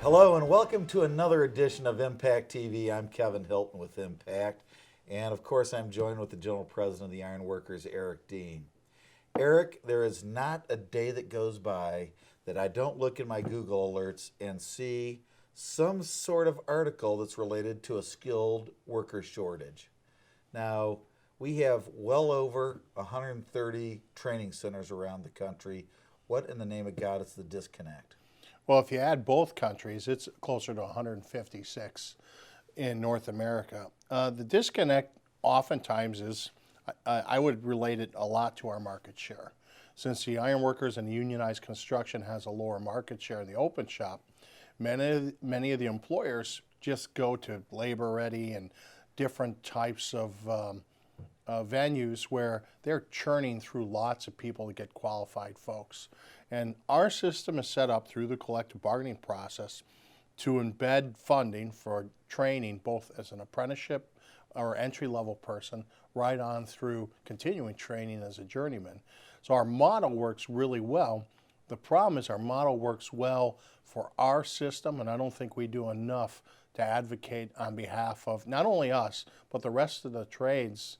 Hello and welcome to another edition of Impact TV. I'm Kevin Hilton with Impact, and of course I'm joined with the General President of the Iron Workers, Eric Dean. Eric, there is not a day that goes by that I don't look in my Google alerts and see some sort of article that's related to a skilled worker shortage. Now, we have well over 130 training centers around the country. What in the name of God is the disconnect? Well, if you add both countries, it's closer to 156 in North America. The disconnect oftentimes is, I would relate it a lot to our market share. Since the ironworkers and unionized construction has a lower market share in the open shop, many of the employers just go to labor ready and different types of venues where they're churning through lots of people to get qualified folks. And our system is set up through the collective bargaining process to embed funding for training both as an apprenticeship or entry-level person right on through continuing training as a journeyman. So our model works really well. The problem is our model works well for our system, and I don't think we do enough to advocate on behalf of not only us, but the rest of the trades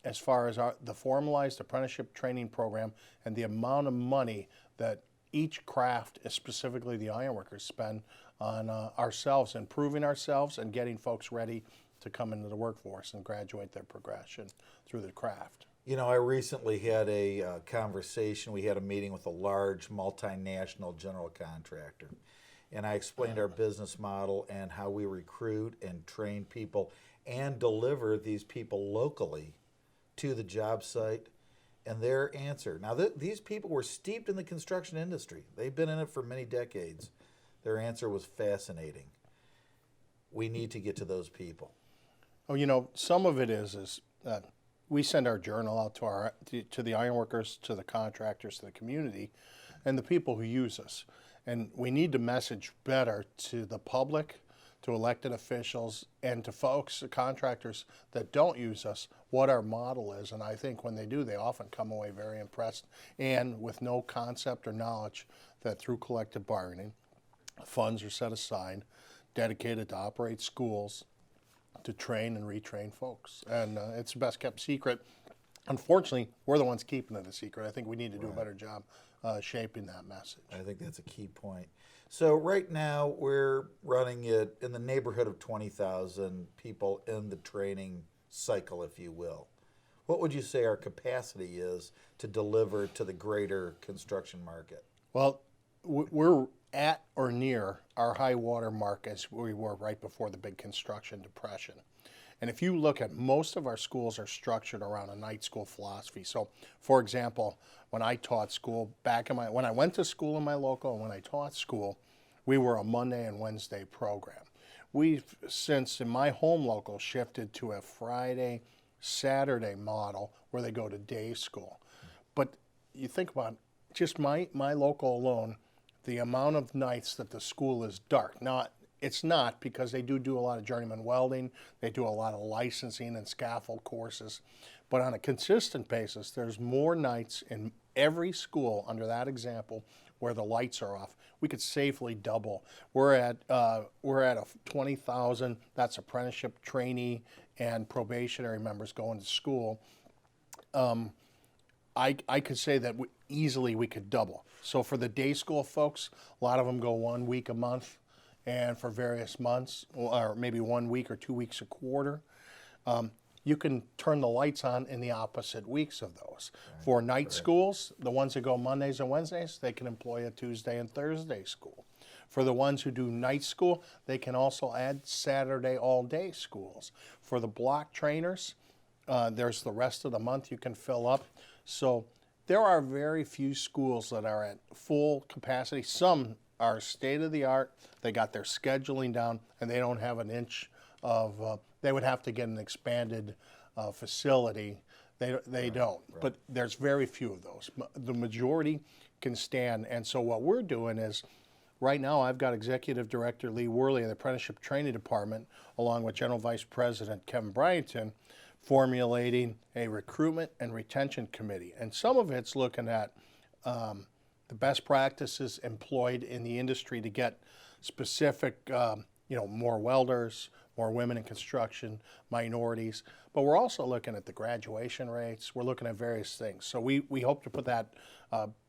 as far as the formalized apprenticeship training program and the amount of money that each craft, specifically the ironworkers, spend on ourselves, improving ourselves and getting folks ready to come into the workforce and graduate their progression through the craft. You know, I recently had a conversation. We had a meeting with a large multinational general contractor. And I explained our business model and how we recruit and train people and deliver these people locally to the job site. And their answer, now these people were steeped in the construction industry. They've been in it for many decades. Their answer was fascinating. We need to get to those people. Oh, you know, some of it is that we send our journal out to the ironworkers, to the contractors, to the community, and the people who use us. And we need to message better to the public, to elected officials, and to folks, the contractors that don't use us, what our model is. And I think when they do, they often come away very impressed and with no concept or knowledge that through collective bargaining, funds are set aside, dedicated to operate schools, to train and retrain folks. And it's the best kept secret. Unfortunately, we're the ones keeping it a secret. I think we need to do a better job shaping that message. I think that's a key point. So right now we're running it in the neighborhood of 20,000 people in the training cycle, if you will. What would you say our capacity is to deliver to the greater construction market? Well, we're at or near our high water mark as we were right before the big construction depression. And if you look at most of our schools are structured around a night school philosophy. So, for example, when I taught school when I went to school in my local and when I taught school, we were a Monday and Wednesday program. We've since in my home local shifted to a Friday, Saturday model where they go to day school. But you think about just my local alone, the amount of nights that the school is dark. It's not because they do a lot of journeyman welding, they do a lot of licensing and scaffold courses, but on a consistent basis, there's more nights in every school under that example where the lights are off. We could safely double. We're at a 20,000. That's apprenticeship, trainee, and probationary members going to school. I could say that easily we could double. So for the day school folks, a lot of them go 1 week a month, and for various months, or maybe 1 week or 2 weeks a quarter. You can turn the lights on in the opposite weeks of those. Right. For night schools, the ones that go Mondays and Wednesdays, they can employ a Tuesday and Thursday school. For the ones who do night school, they can also add Saturday all-day schools. For the block trainers, there's the rest of the month you can fill up. So there are very few schools that are at full capacity. Some are state-of-the-art. They got their scheduling down, and they don't have an inch of, they would have to get an expanded facility. They don't, but there's very few of those. The majority can stand, and so what we're doing is, right now I've got Executive Director Lee Worley of the Apprenticeship Training Department, along with General Vice President Kevin Bryington, formulating a recruitment and retention committee. And some of it's looking at the best practices employed in the industry to get specific, more welders, more women in construction, minorities. But we're also looking at the graduation rates. We're looking at various things. So we hope to put that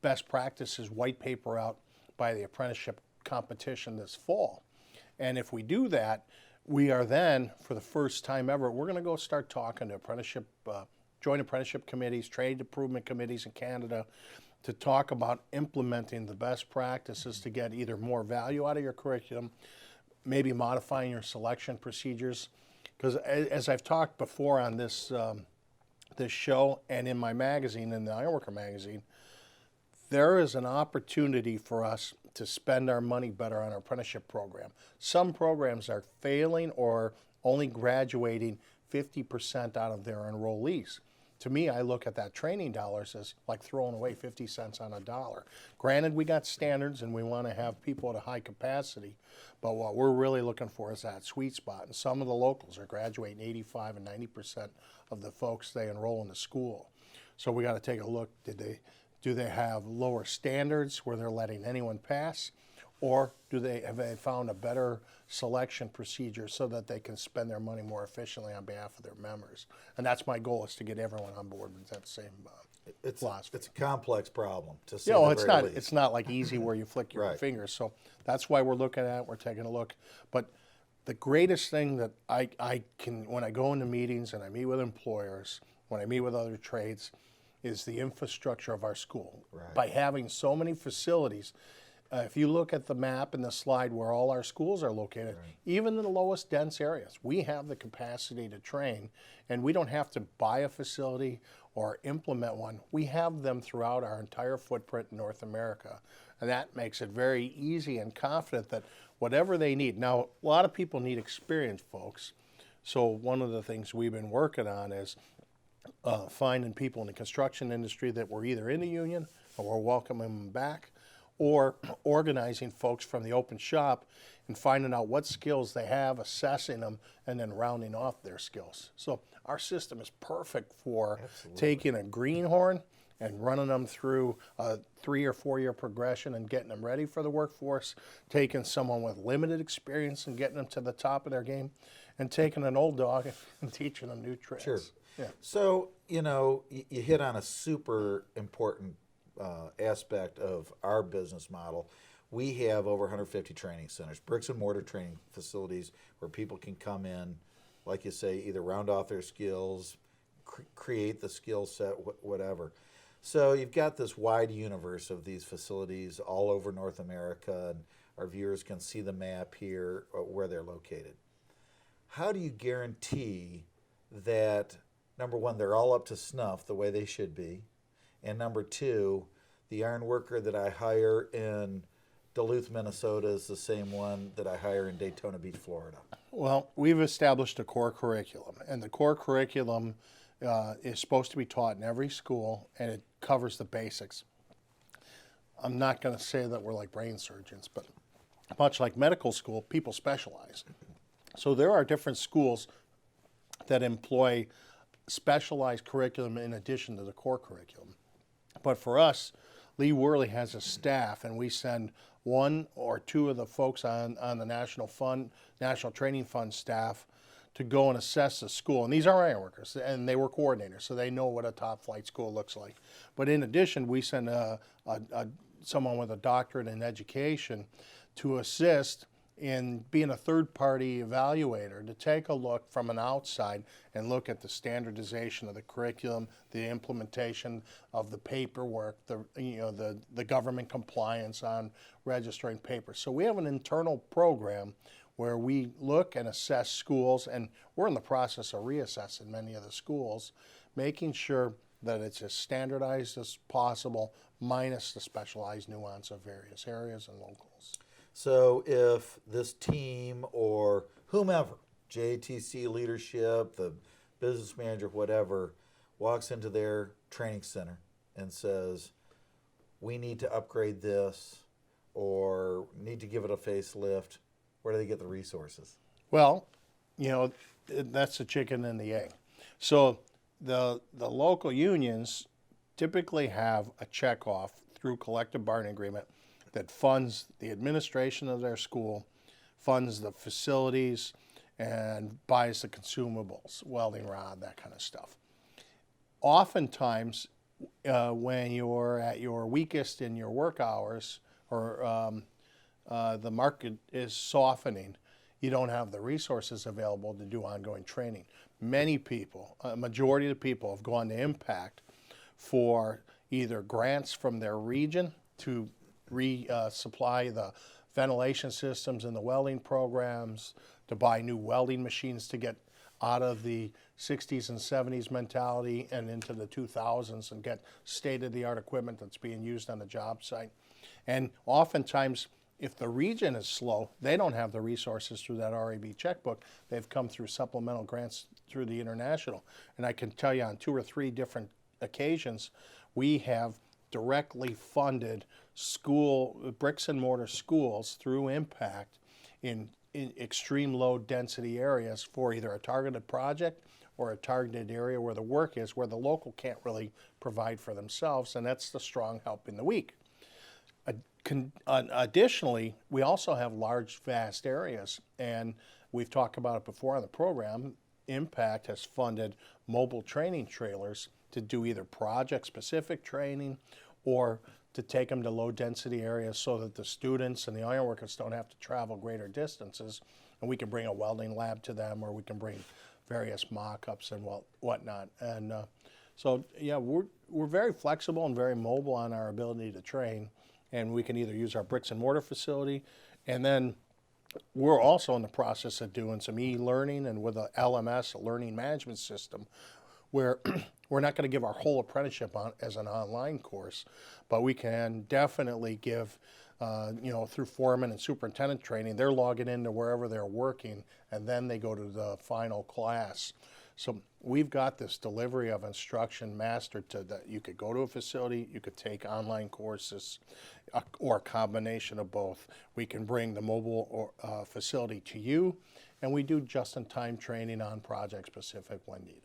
best practices white paper out by the apprenticeship competition this fall. And if we do that, we are then, for the first time ever, we're going to go start talking to joint apprenticeship committees, trade improvement committees in Canada, to talk about implementing the best practices to get either more value out of your curriculum, maybe modifying your selection procedures. Because as I've talked before on this show and in my magazine, in the Ironworker magazine, there is an opportunity for us to spend our money better on our apprenticeship program. Some programs are failing or only graduating 50% out of their enrollees. To me, I look at that training dollars as like throwing away 50 cents on a dollar. Granted, we got standards and we want to have people at a high capacity, but what we're really looking for is that sweet spot. And some of the locals are graduating 85 and 90% of the folks they enroll in the school. So we got to take a look. Do they have lower standards where they're letting anyone pass? Or have they found a better selection procedure so that they can spend their money more efficiently on behalf of their members? And that's my goal, is to get everyone on board with that same philosophy. It's a complex problem, to say Yeah, the very least. it's not like easy where you flick your Right. fingers. So that's why we're looking at it. We're taking a look. But the greatest thing that I can, when I go into meetings and I meet with employers, when I meet with other trades, is the infrastructure of our school. Right. By having so many facilities, if you look at the map and the slide where all our schools are located, even in the lowest dense areas, we have the capacity to train, and we don't have to buy a facility or implement one. We have them throughout our entire footprint in North America, and that makes it very easy and confident that whatever they need. Now, a lot of people need experienced folks, so one of the things we've been working on is finding people in the construction industry that were either in the union or we're welcoming them back, or organizing folks from the open shop and finding out what skills they have, assessing them, and then rounding off their skills. So our system is perfect for taking a greenhorn and running them through a 3 or 4 year progression and getting them ready for the workforce, taking someone with limited experience and getting them to the top of their game, and taking an old dog and teaching them new tricks. Sure. Yeah. So, you hit on a super important aspect of our business model. We have over 150 training centers, bricks and mortar training facilities where people can come in, like you say, either round off their skills, create the skill set, whatever. So you've got this wide universe of these facilities all over North America, and our viewers can see the map here where they're located. How do you guarantee that, number one, they're all up to snuff the way they should be, and number two, the iron worker that I hire in Duluth, Minnesota is the same one that I hire in Daytona Beach, Florida? Well, we've established a core curriculum, and the core curriculum is supposed to be taught in every school, and it covers the basics. I'm not going to say that we're like brain surgeons, but much like medical school, people specialize. So there are different schools that employ specialized curriculum in addition to the core curriculum. But for us, Lee Worley has a staff, and we send 1 or 2 of the folks on the National Training Fund staff to go and assess the school. And these are ironworkers, and they were coordinators, so they know what a top flight school looks like. But in addition, we send someone with a doctorate in education to assist in being a third-party evaluator, to take a look from an outside and look at the standardization of the curriculum, the implementation of the paperwork, the government compliance on registering papers. So we have an internal program where we look and assess schools, and we're in the process of reassessing many of the schools, making sure that it's as standardized as possible, minus the specialized nuance of various areas and locals. So if this team or whomever, JTC leadership, the business manager, whatever, walks into their training center and says, we need to upgrade this or need to give it a facelift, where do they get the resources? Well, that's the chicken and the egg. So the local unions typically have a checkoff through collective bargaining agreement that funds the administration of their school, funds the facilities, and buys the consumables, welding rod, that kind of stuff. Oftentimes, when you're at your weakest in your work hours, or the market is softening, you don't have the resources available to do ongoing training. Many people, a majority of the people, have gone to Impact for either grants from their region to resupply the ventilation systems and the welding programs, to buy new welding machines to get out of the 60s and 70s mentality and into the 2000s and get state-of-the-art equipment that's being used on the job site. And oftentimes, if the region is slow, they don't have the resources through that RAB checkbook. They've come through supplemental grants through the international. And I can tell you on 2 or 3 different occasions, we have directly funded bricks and mortar schools through Impact in extreme low density areas for either a targeted project or a targeted area where the work is, where the local can't really provide for themselves, and that's the strong helping the weak. Additionally, we also have large, vast areas, and we've talked about it before on the program. Impact has funded mobile training trailers to do either project-specific training or to take them to low-density areas so that the students and the ironworkers don't have to travel greater distances, and we can bring a welding lab to them, or we can bring various mock-ups and whatnot. And so, yeah, we're very flexible and very mobile on our ability to train, and we can either use our bricks and mortar facility, and then we're also in the process of doing some e-learning, and with a LMS, a learning management system, where we're not going to give our whole apprenticeship as an online course, but we can definitely give, through foreman and superintendent training, they're logging into wherever they're working, and then they go to the final class. So we've got this delivery of instruction mastered to that. You could go to a facility, you could take online courses, or a combination of both. We can bring the mobile facility to you, and we do just-in-time training on project-specific when needed.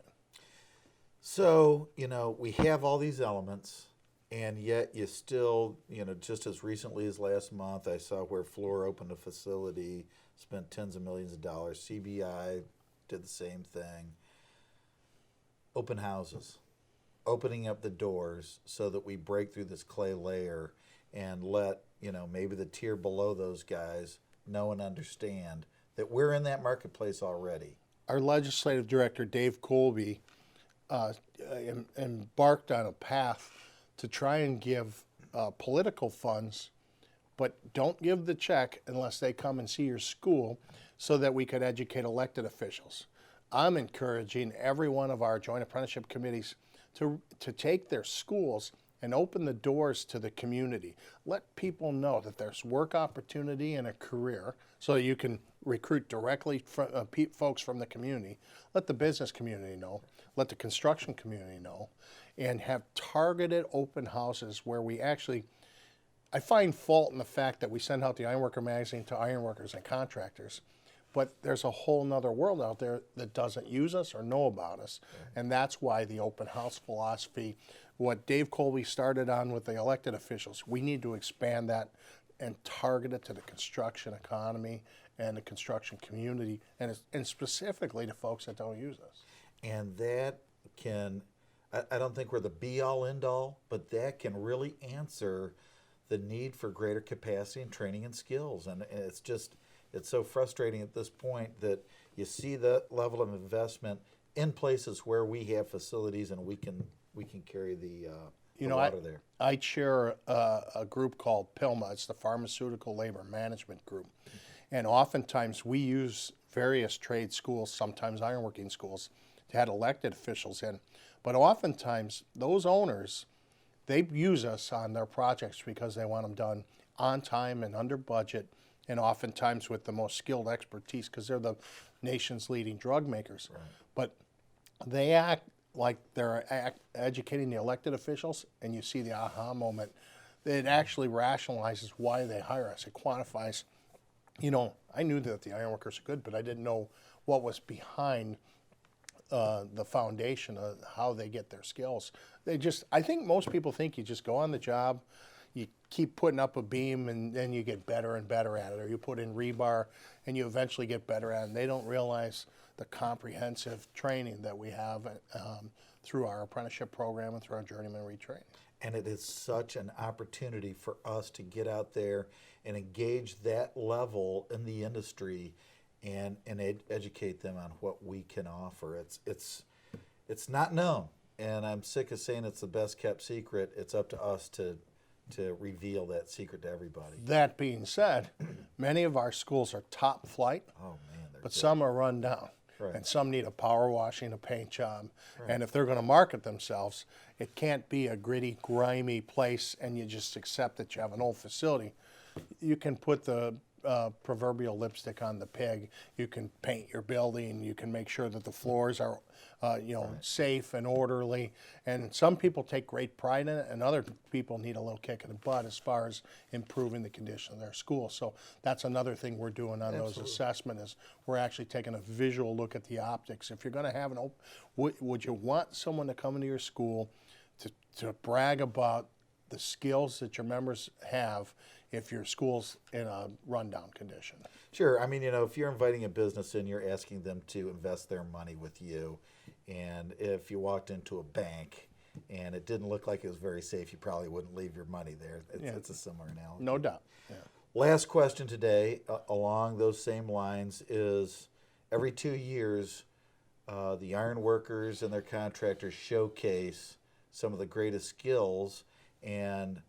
So, we have all these elements, and yet you still, just as recently as last month, I saw where Fluor opened a facility, spent tens of millions of dollars. CBI did the same thing. Open houses, opening up the doors so that we break through this clay layer and let, maybe the tier below those guys know and understand that we're in that marketplace already. Our legislative director, Dave Colby, embarked on a path to try and give political funds, but don't give the check unless they come and see your school, so that we could educate elected officials. I'm encouraging every one of our joint apprenticeship committees to take their schools and open the doors to the community. Let people know that there's work opportunity and a career, so you can recruit directly folks from the community. Let the business community know. Let the construction community know. And have targeted open houses where we actually, I find fault in the fact that we send out the Ironworker magazine to ironworkers and contractors, but there's a whole nother world out there that doesn't use us or know about us. Okay. And that's why the open house philosophy, what Dave Colby started on with the elected officials, we need to expand that and target it to the construction economy and the construction community, and specifically to folks that don't use us. And that can, I don't think we're the be-all, end-all, but that can really answer the need for greater capacity and training and skills. And it's so frustrating at this point that you see that level of investment in places where we have facilities and we can carry the water there. I chair a group called PILMA. It's the Pharmaceutical Labor Management Group. And oftentimes we use various trade schools, sometimes ironworking schools, to have elected officials in. But oftentimes those owners, they use us on their projects because they want them done on time and under budget, and oftentimes with the most skilled expertise, because they're the nation's leading drug makers. Right. But they act like they're educating the elected officials, and you see the aha moment. It actually rationalizes why they hire us. It quantifies, I knew that the ironworkers are good, but I didn't know what was behind the foundation of how they get their skills. I think most people think you just go on the job, you keep putting up a beam and then you get better and better at it, or you put in rebar and you eventually get better at it. And they don't realize the comprehensive training that we have through our apprenticeship program and through our journeyman retraining. And it is such an opportunity for us to get out there and engage that level in the industry and educate them on what we can offer. It's not known, and I'm sick of saying it's the best kept secret. It's up to us to reveal that secret to everybody. That being said, many of our schools are top flight, Oh man, but some are run down. Right. And some need a power washing, a paint job. Right. And if they're going to market themselves, it can't be a gritty, grimy place and you just accept that you have an old facility. You can put the proverbial lipstick on the pig. You can paint your building. You can make sure that the floors are, safe and orderly. And some people take great pride in it, and other people need a little kick in the butt as far as improving the condition of their school. So that's another thing we're doing on those assessments is we're actually taking a visual look at the optics. If you're going to have an would you want someone to come into your school to brag about the skills that your members have if your school's in a rundown condition? Sure. I mean, if you're inviting a business in, you're asking them to invest their money with you. And if you walked into a bank and it didn't look like it was very safe, you probably wouldn't leave your money there. It's a similar analogy. No doubt. Yeah. Last question today, along those same lines, is every 2 years, the iron workers and their contractors showcase some of the greatest skills and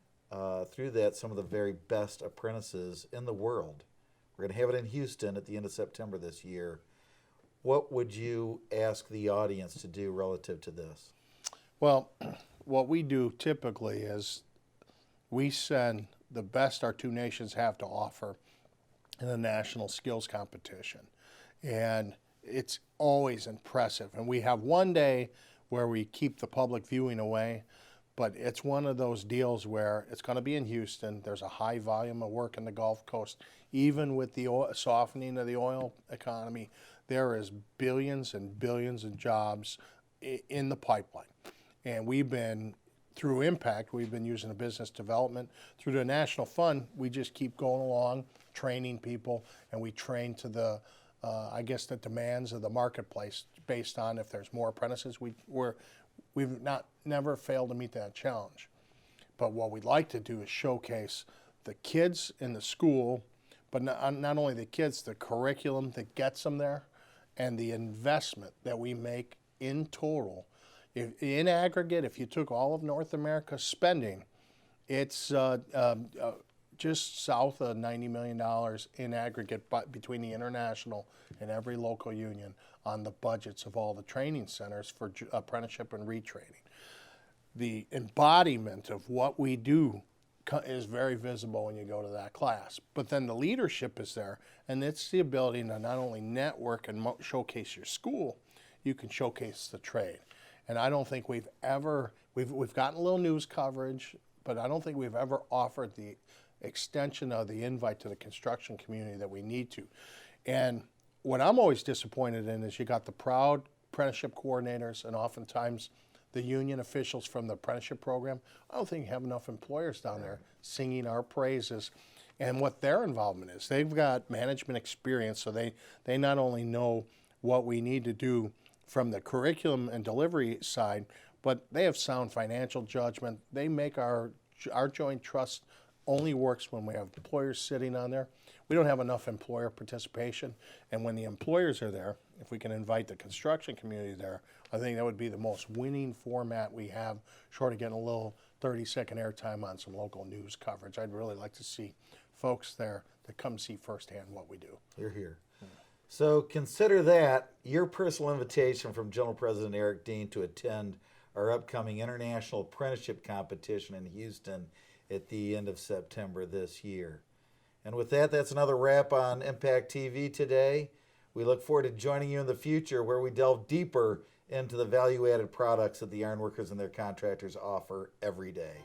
through that, some of the very best apprentices in the world. We're going to have it in Houston at the end of September this year. What would you ask the audience to do relative to this? Well, what we do typically is we send the best our two nations have to offer in a national skills competition. And it's always impressive. And we have one day where we keep the public viewing away, but it's one of those deals where it's going to be in Houston. There's a high volume of work in the Gulf Coast. Even with the softening of the oil economy, there is billions and billions of jobs in the pipeline. And we've been, through Impact, we've been using a business development. Through the National Fund, we just keep going along, training people, and we train to the, the demands of the marketplace based on if there's more apprentices. We've never failed to meet that challenge. But what we'd like to do is showcase the kids in the school, but not only the kids, the curriculum that gets them there, and the investment that we make in total. In aggregate, if you took all of North America's spending, it's just south of $90 million in aggregate between the international and every local union on the budgets of all the training centers for apprenticeship and retraining. The embodiment of what we do is very visible when you go to that class. But then the leadership is there, and it's the ability to not only network and showcase your school, you can showcase the trade. And I don't think we've gotten a little news coverage, but I don't think we've ever offered the extension of the invite to the construction community that we need to. And what I'm always disappointed in is you got the proud apprenticeship coordinators and oftentimes the union officials from the apprenticeship program. I don't think you have enough employers down there singing our praises and what their involvement is. They've got management experience, so they not only know what we need to do from the curriculum and delivery side, but they have sound financial judgment. They make our joint trust only works when we have employers sitting on there. We don't have enough employer participation, and when the employers are there, if we can invite the construction community there, I think that would be the most winning format we have, short of getting a little 30-second airtime on some local news coverage. I'd really like to see folks there that come see firsthand what we do. You're here. So consider that your personal invitation from General President Eric Dean to attend our upcoming International Apprenticeship Competition in Houston at the end of September this year. And with that, that's another wrap on Impact TV today. We look forward to joining you in the future where we delve deeper into the value-added products that the ironworkers and their contractors offer every day.